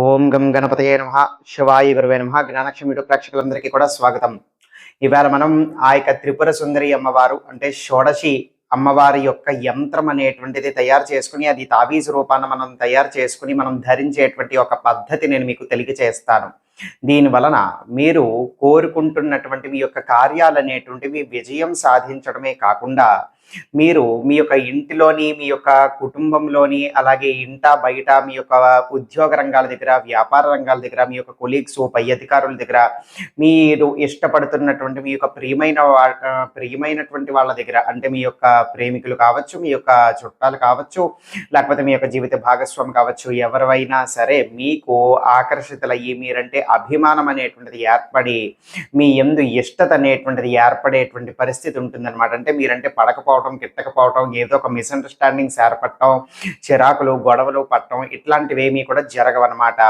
ఓం గం గణపతయే నమః శివాయ గురువే నమః జ్ఞానక్షం యూట్యూబ్ ప్రేక్షకులందరికీ కూడా స్వాగతం. ఇవాళ మనం ఆ యొక్క త్రిపుర సుందరి అమ్మవారు అంటే షోడశి అమ్మవారి యొక్క యంత్రం అనేటువంటిది తయారు చేసుకుని అది తావీజు రూపాన మనం తయారు చేసుకుని మనం ధరించేటువంటి ఒక పద్ధతి నేను మీకు తెలియజేస్తాను. దీని వలన మీరు కోరుకుంటున్నటువంటి మీ యొక్క కార్యాలనేటువంటివి విజయం సాధించడమే కాకుండా మీరు మీ యొక్క ఇంటిలోని, మీ యొక్క కుటుంబంలోని, అలాగే ఇంట, బయట మీ యొక్క ఉద్యోగ రంగాల దగ్గర, వ్యాపార రంగాల దగ్గర, మీ యొక్క కొలీగ్స్, పై అధికారుల దగ్గర, మీరు ఇష్టపడుతున్నటువంటి మీ యొక్క ప్రియమైనటువంటి వాళ్ళ దగ్గర అంటే మీ యొక్క ప్రేమికులు కావచ్చు, మీ యొక్క చుట్టాలు కావచ్చు, లేకపోతే మీ యొక్క జీవిత భాగస్వామి కావచ్చు, ఎవరివైనా సరే మీకు ఆకర్షితులయ్యి మీరంటే అభిమానం అనేటువంటిది ఏర్పడి, మీ యందు ఇష్టత అనేటువంటిది ఏర్పడేటువంటి పరిస్థితి ఉంటుందన్నమాట. అంటే మీరంటే పడకపోవటం, గిట్టకపోవటం, ఏదో ఒక మిస్‌అండర్‌స్టాండింగ్స్ ఏర్పడటం, చిరాకులు, గొడవలు పడటం ఇట్లాంటివేమీ కూడా జరగవన్నమాట.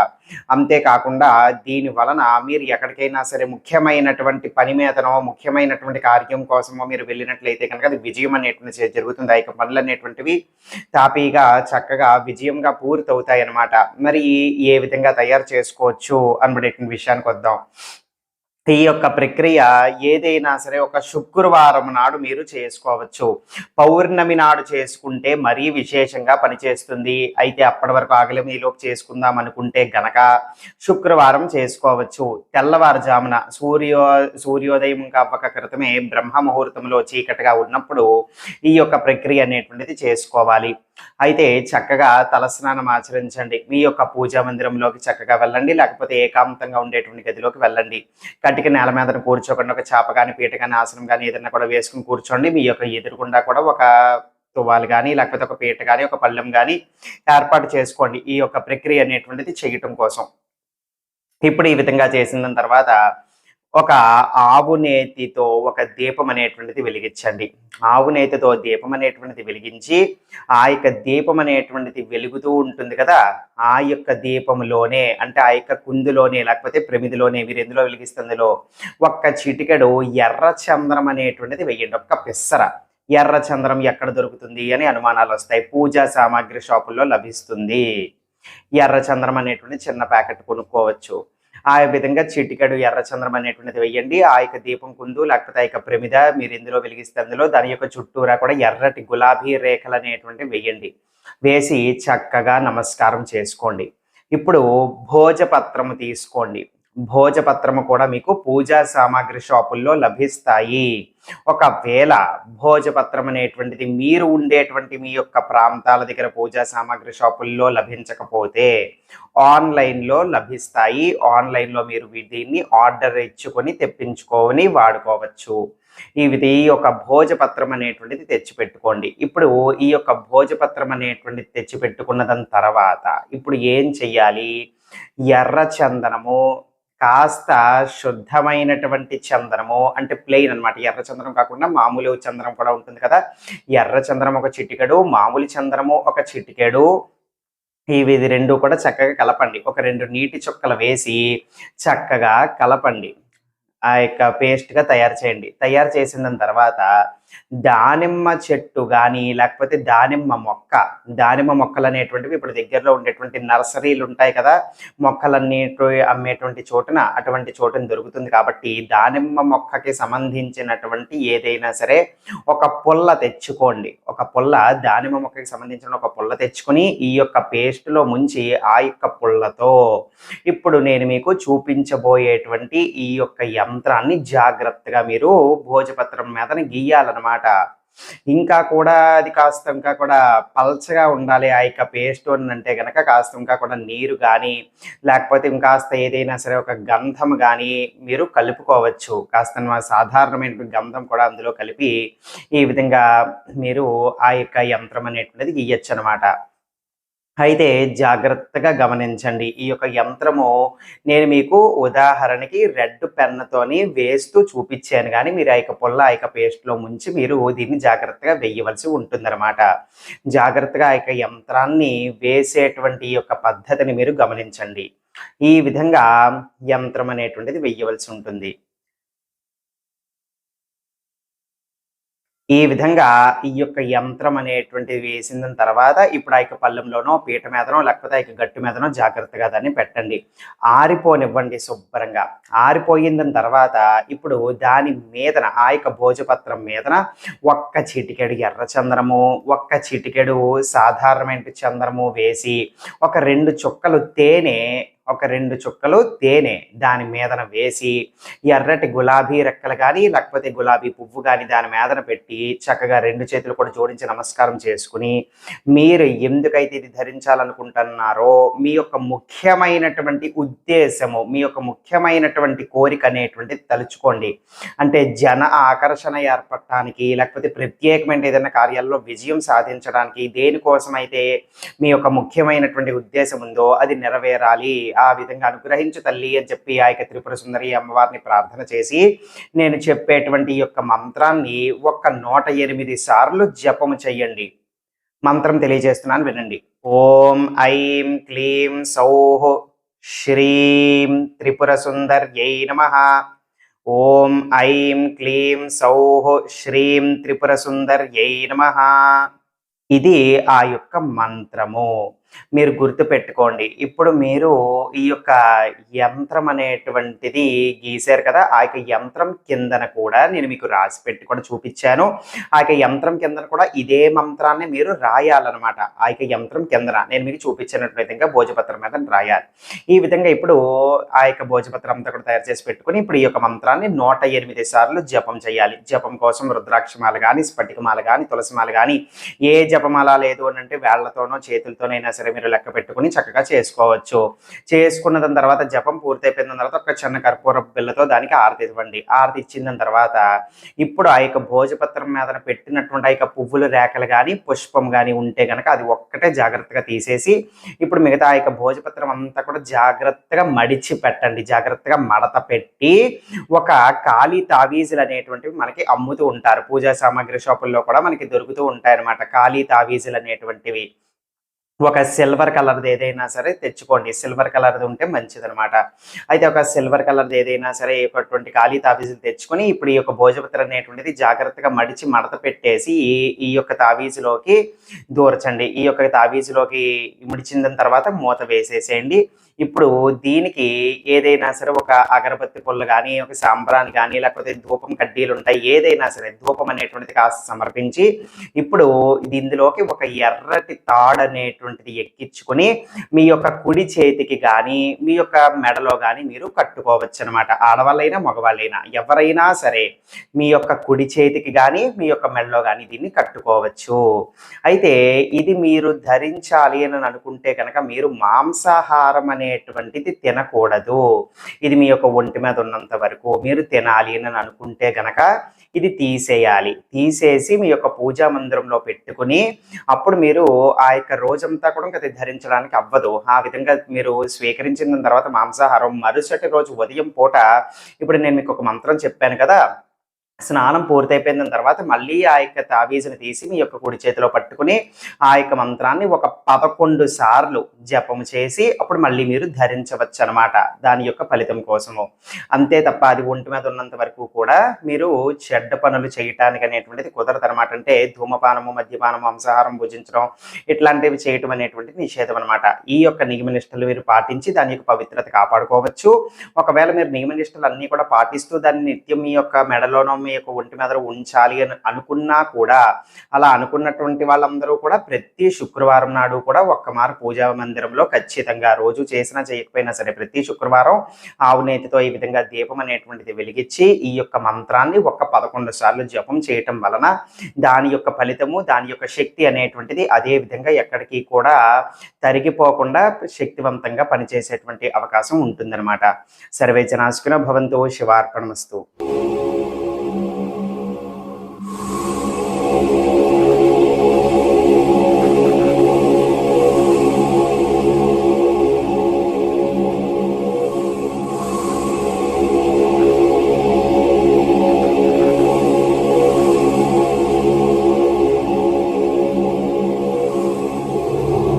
అంతేకాకుండా దీని వలన మీరు ఎక్కడికైనా సరే ముఖ్యమైనటువంటి పని మీదనో, ముఖ్యమైనటువంటి కార్యం కోసమో మీరు వెళ్ళినట్లయితే కనుక అది విజయం అనేటువంటిది జరుగుతుంది. ఆ యొక్క పనులనేటువంటివి తాపీగా, చక్కగా, విజయంగా పూర్తవుతాయన్నమాట. మరి ఏ విధంగా తయారు చేసుకోవచ్చు అనబడేటువంటి విషయానికొద్దాం. ఈ యొక్క ప్రక్రియ ఏదైనా సరే ఒక శుక్రవారం నాడు మీరు చేసుకోవచ్చు. పౌర్ణమి నాడు చేసుకుంటే మరీ విశేషంగా పనిచేస్తుంది. అయితే అప్పటి వరకు ఆగలేము, ఈలోపు చేసుకుందాం అనుకుంటే గనక శుక్రవారం చేసుకోవచ్చు. తెల్లవారుజామున సూర్యోదయం అవ్వక క్రితమే బ్రహ్మ ముహూర్తంలో చీకటిగా ఉన్నప్పుడు ఈ యొక్క ప్రక్రియ అనేటువంటిది చేసుకోవాలి. అయితే చక్కగా తలస్నానం ఆచరించండి. మీ యొక్క పూజా మందిరంలోకి చక్కగా వెళ్ళండి, లేకపోతే ఏకాంతంగా ఉండేటువంటి గదిలోకి వెళ్ళండి. కటిక నేల మీద కూర్చోకుండా ఒక చాప కానీ, పీట కానీ, ఆసనం కానీ ఏదైనా కూడా వేసుకుని కూర్చోండి. మీ యొక్క ఎదురుగుండా కూడా ఒక తువ్వాలు కానీ, లేకపోతే ఒక పీట కానీ, ఒక పళ్ళెం కానీ ఏర్పాటు చేసుకోండి ఈ యొక్క ప్రక్రియ అనేటువంటిది చేయటం కోసం. ఇప్పుడు ఈ విధంగా చేసిన తర్వాత ఒక ఆవు నేతితో ఒక దీపం అనేటువంటిది వెలిగించండి. ఆవు నేతితో దీపం అనేటువంటిది వెలిగించి, ఆ యొక్క దీపం అనేటువంటిది వెలుగుతూ ఉంటుంది కదా! ఆ యొక్క దీపంలోనే అంటే ఆ యొక్క కుందులోనే లేకపోతే ప్రమిదిలోనే మీరు ఎందులో వెలిగిస్తే అందులో ఒక్క చిటికెడు ఎర్ర చంద్రం అనేటువంటిది వెయ్యండి. ఒక్క పిస్సర. ఎర్ర చంద్రం ఎక్కడ దొరుకుతుంది అని అనుమానాలొస్తాయి. పూజా సామాగ్రి షాపుల్లో లభిస్తుంది. ఎర్ర చంద్రం అనేటువంటి చిన్న ప్యాకెట్ కొనుక్కోవచ్చు. ఆ విధంగా చిటికెడు ఎర్రచంద్రం అనేటువంటిది వెయ్యండి. ఆ యొక్క దీపం కుందు లేకపోతే ఆ యొక్క ప్రమిద మీరు ఎందులో వెలిగిస్తే అందులో దాని యొక్క చుట్టూరా కూడా ఎర్రటి గులాబీ రేఖలు అనేటువంటివి వెయ్యండి. వేసి చక్కగా నమస్కారం చేసుకోండి. ఇప్పుడు భోజపత్రము తీసుకోండి. భోజపత్రము కూడా మీకు పూజా సామాగ్రి షాపుల్లో లభిస్తాయి. ఒకవేళ భోజపత్రం అనేటువంటిది మీరు ఉండేటువంటి మీ యొక్క ప్రాంతాల దగ్గర పూజా సామాగ్రి షాపుల్లో లభించకపోతే ఆన్లైన్లో లభిస్తాయి. ఆన్లైన్లో మీరు దీన్ని ఆర్డర్ ఇచ్చుకొని తెప్పించుకొని వాడుకోవచ్చు. ఈ యొక్క భోజపత్రం అనేటువంటిది తెచ్చిపెట్టుకోండి. ఇప్పుడు ఈ యొక్క భోజపత్రం అనేటువంటిది తెచ్చిపెట్టుకున్న తర్వాత ఇప్పుడు ఏం చెయ్యాలి? ఎర్ర చందనము, కాస్త శుద్ధమైనటువంటి చందనము అంటే ప్లెయిన్ అనమాట. ఎర్ర చందనం కాకుండా మామూలు చందనం కూడా ఉంటుంది కదా! ఎర్ర చందనం ఒక చిటికెడు, మామూలు చందనము ఒక చిటికెడు, ఇవి 2 కూడా చక్కగా కలపండి. ఒక 2 నీటి చుక్కలు వేసి చక్కగా కలపండి. ఆ యొక్క పేస్ట్‌గా తయారు చేయండి. తయారు చేసిన తర్వాత దానిమ్మ చెట్టు గానీ, లేకపోతే దానిమ్మ మొక్కలనేటువంటివి ఇప్పుడు దగ్గరలో ఉండేటువంటి నర్సరీలుంటాయి కదా! మొక్కలన్నిటివి అమ్మేటువంటి చోటున అటువంటి చోటున దొరుకుతుంది కాబట్టి, దానిమ్మ మొక్కకి సంబంధించినటువంటి ఏదైనా సరే ఒక పుల్ల తెచ్చుకోండి. ఒక పుల్ల దానిమ్మ మొక్కకి సంబంధించిన ఒక పుల్ల తెచ్చుకొని, ఈ యొక్క పేస్ట్‌లో ముంచి ఆ యొక్క పుల్లతో ఇప్పుడు నేను మీకు చూపించబోయేటువంటి ఈ యొక్క యంత్రాన్ని జాగ్రత్తగా మీరు భోజపత్రం మీదన గీయాలన్నమాట. ఇంకా కూడా అది ఇంకా కూడా పల్చగా ఉండాలి ఆ యొక్క పేస్ట్ అంటే గనక కాస్త ఇంకా కూడా నీరు కానీ, లేకపోతే ఇంకాస్త ఏదైనా సరే ఒక గంధం కానీ మీరు కలుపుకోవచ్చు. కాస్త సాధారణమైన గంధం కూడా అందులో కలిపి ఈ విధంగా మీరు ఆ యొక్క యంత్రం అనేటువంటిది గీయొచ్చనమాట. అయితే జాగ్రత్తగా గమనించండి. ఈ యొక్క యంత్రము నేను మీకు ఉదాహరణకి రెడ్ పెన్నుతోని వేస్తూ చూపిచ్చాను గానీ, మీరు ఆ యొక్క పుల్ల, ఆ యొక్క పేస్ట్‌లో ముంచి మీరు దీన్ని జాగ్రత్తగా వేయవలసి ఉంటుందనమాట. జాగ్రత్తగా ఆ యొక్క యంత్రాన్ని వేసేటువంటి ఈ యొక్క పద్ధతిని మీరు గమనించండి. ఈ విధంగా యంత్రం అనేటువంటిది వెయ్యవలసి ఉంటుంది. ఈ విధంగా ఈ యొక్క యంత్రం అనేటువంటిది వేసిన తర్వాత ఇప్పుడు ఆ యొక్క పళ్ళెంలోనో, పీట మీదనో లేకపోతే ఆ యొక్క గట్టు మీదనో జాగ్రత్తగా దాన్ని పెట్టండి. ఆరిపోనివ్వండి శుభ్రంగా. ఆరిపోయిన తర్వాత ఇప్పుడు దాని మీదన ఆ యొక్క భోజపత్రం మీదన ఒక్క చిటికెడు ఎర్ర చందనము, ఒక్క చిటికెడు సాధారణమైన చందనము వేసి, ఒక 2 చుక్కలు తేనె దాని మీదన వేసి, ఎర్రటి గులాబీ రెక్కలు కానీ లేకపోతే గులాబీ పువ్వు కానీ దాని మీదన పెట్టి చక్కగా 2 చేతులు కూడా జోడించి నమస్కారం చేసుకుని, మీరు ఎందుకైతే ఇది ధరించాలనుకుంటున్నారో మీ యొక్క ముఖ్యమైనటువంటి ఉద్దేశము, మీ యొక్క ముఖ్యమైనటువంటి కోరిక అనేటువంటిది తలుచుకోండి. అంటే జన ఆకర్షణ ఏర్పడటానికి లేకపోతే ప్రత్యేకమైన ఏదైనా కార్యాల్లో విజయం సాధించడానికి దేనికోసమైతే మీ యొక్క ముఖ్యమైనటువంటి ఉద్దేశం ఉందో అది నెరవేరాలి. ఆ విధంగా అనుగ్రహించు తల్లి అని చెప్పి ఆ యొక్క త్రిపుర సుందరి అమ్మవారిని ప్రార్థన చేసి నేను చెప్పేటువంటి ఈ యొక్క మంత్రాన్ని ఒక్క 108 సార్లు జపము చెయ్యండి. మంత్రం తెలియజేస్తున్నాను వినండి. ఓం ఐం క్లీం సౌః శ్రీం త్రిపుర సుందర్యై నమః. ఓం ఐం క్లీం సౌః శ్రీం త్రిపుర సుందర్యై నమః. ఇది ఆ యొక్క మంత్రము. మీరు గుర్తుపెట్టుకోండి. ఇప్పుడు మీరు ఈ యొక్క యంత్రం అనేటువంటిది గీశారు కదా! ఆ యొక్క యంత్రం కిందన కూడా నేను మీకు రాసిపెట్టి కూడా చూపించాను. ఆ యొక్క యంత్రం కిందన కూడా ఇదే మంత్రాన్ని మీరు రాయాలన్నమాట. ఆ యొక్క యంత్రం కిందన నేను మీకు చూపించినట్టు విధంగా భోజపత్రం మీద రాయాలి. ఈ విధంగా ఇప్పుడు ఆ యొక్క భోజపత్రం అంతా కూడా తయారు చేసి పెట్టుకొని ఇప్పుడు ఈ యొక్క మంత్రాన్ని 108 సార్లు జపం చేయాలి. జపం కోసం రుద్రాక్షమాల గాని, స్ఫటికమాల గాని, తులసిమాల గాని ఏ జపమాల లేదు అనంటే వేళ్లతోనో చేతులతోనైనా సరే మీరు లెక్క పెట్టుకుని చక్కగా చేసుకోవచ్చు. చేసుకున్న దాని తర్వాత జపం పూర్తయిపోయిన తర్వాత ఒక చిన్న కర్పూర బిళ్ళతో దానికి ఆరతి ఇవ్వండి. ఆరతి ఇచ్చిన తర్వాత ఇప్పుడు ఆ యొక్క భోజపత్రం మీద పెట్టినటువంటి ఆ యొక్క పువ్వుల రేఖలు కానీ, పుష్పం కానీ ఉంటే కనుక అది ఒక్కటే జాగ్రత్తగా తీసేసి ఇప్పుడు మిగతా ఆ యొక్క భోజపత్రం అంతా కూడా జాగ్రత్తగా మడిచి పెట్టండి. జాగ్రత్తగా మడత పెట్టి ఒక ఖాళీ తావీజులు అనేటువంటివి మనకి అమ్ముతూ ఉంటారు. పూజా సామాగ్రి షాపుల్లో కూడా మనకి దొరుకుతూ ఉంటాయి అన్నమాట. ఖాళీ తావీజులు అనేటువంటివి ఒక సిల్వర్ కలర్‌ది ఏదైనా సరే తెచ్చుకోండి. సిల్వర్ కలర్‌ది ఉంటే మంచిదనమాట. అయితే ఒక సిల్వర్ కలర్‌ది ఏదైనా సరే అటువంటి ఖాళీ తావీజులు తెచ్చుకొని ఇప్పుడు ఈ యొక్క భోజపత్రం అనేటువంటిది జాగ్రత్తగా మడిచి మడత పెట్టేసి ఈ యొక్క తావీజులోకి దూర్చండి. ఈ యొక్క తావీజులోకి ముడిచిన తర్వాత మూత వేసేసేయండి. ఇప్పుడు దీనికి ఏదైనా సరే ఒక అగరబత్తి పుల్ల గానీ, ఒక సాంబ్రాణి గానీ, లేకపోతే ధూపం కడ్డీలుంటాయి. ఏదైనా సరే ధూపం అనేటువంటిది కాస్త సమర్పించి ఇప్పుడు ఇందులోకి ఒక ఎర్రటి తాడనేటువంటిది ఎక్కించుకొని మీ యొక్క కుడి చేతికి గానీ, మీ యొక్క మెడలో గానీ మీరు కట్టుకోవచ్చనమాట. ఆడవాళ్ళైనా, మగవాళ్ళైనా ఎవరైనా సరే మీ యొక్క కుడి చేతికి గానీ, మీ యొక్క మెడలో గానీ దీన్ని కట్టుకోవచ్చు. అయితే ఇది మీరు ధరించాలి అని అనుకుంటే కనుక మీరు మాంసాహారం అనేటువంటిది తినకూడదు. ఇది మీ యొక్క ఒంటి మీద ఉన్నంత వరకు మీరు తినాలి అని అనుకుంటే గనక ఇది తీసేయాలి. తీసేసి మీ యొక్క పూజా మందిరంలో పెట్టుకుని అప్పుడు మీరు ఆ యొక్క రోజంతా కూడా అది ధరించడానికి అవ్వదు. ఆ విధంగా మీరు స్వీకరించిన తర్వాత మాంసాహారం మరుసటి రోజు ఉదయం పూట ఇప్పుడు నేను మీకు ఒక మంత్రం చెప్పాను కదా! స్నానం పూర్తయిపోయిన తర్వాత మళ్ళీ ఆ యొక్క తావీజుని తీసి మీ యొక్క కుడి చేతిలో పట్టుకుని ఆ యొక్క మంత్రాన్ని ఒక 11 సార్లు జపం చేసి అప్పుడు మళ్ళీ మీరు ధరించవచ్చు అనమాట. దాని యొక్క ఫలితం కోసము. అంతే తప్ప అది ఒంటి మీద ఉన్నంత వరకు కూడా మీరు చెడ్డ పనులు చేయటానికి అనేటువంటిది కుదరదు అనమాట. అంటే ధూమపానము, మద్యపానము, మాంసాహారం భుజించడం ఇట్లాంటివి చేయటం అనేటువంటిది నిషేధం అనమాట. ఈ యొక్క నియమ నిష్టలు మీరు పాటించి దాని యొక్క పవిత్రత కాపాడుకోవచ్చు. ఒకవేళ మీరు నియమ నిష్టలు అన్నీ కూడా పాటిస్తూ దాన్ని నిత్యం మీ యొక్క మెడలోనో మీ యొక్క ఒంటి మీద ఉంచాలి అని అనుకున్నా కూడా అలా అనుకున్నటువంటి వాళ్ళందరూ కూడా ప్రతి శుక్రవారం నాడు కూడా ఒక్కమారు పూజా మందిరంలో ఖచ్చితంగా రోజు చేసినా చేయకపోయినా సరే ప్రతి శుక్రవారం ఆవు నేతితో ఈ విధంగా దీపం అనేటువంటిది వెలిగించి ఈ యొక్క మంత్రాన్ని ఒక 11 సార్లు జపం చేయటం వలన దాని యొక్క ఫలితము, దాని యొక్క శక్తి అనేటువంటిది అదే విధంగా ఎక్కడికి కూడా తరిగిపోకుండా శక్తివంతంగా పనిచేసేటువంటి అవకాశం ఉంటుందన్నమాట. సర్వే జనాసుకున భవంతు. శివార్పణమస్తు.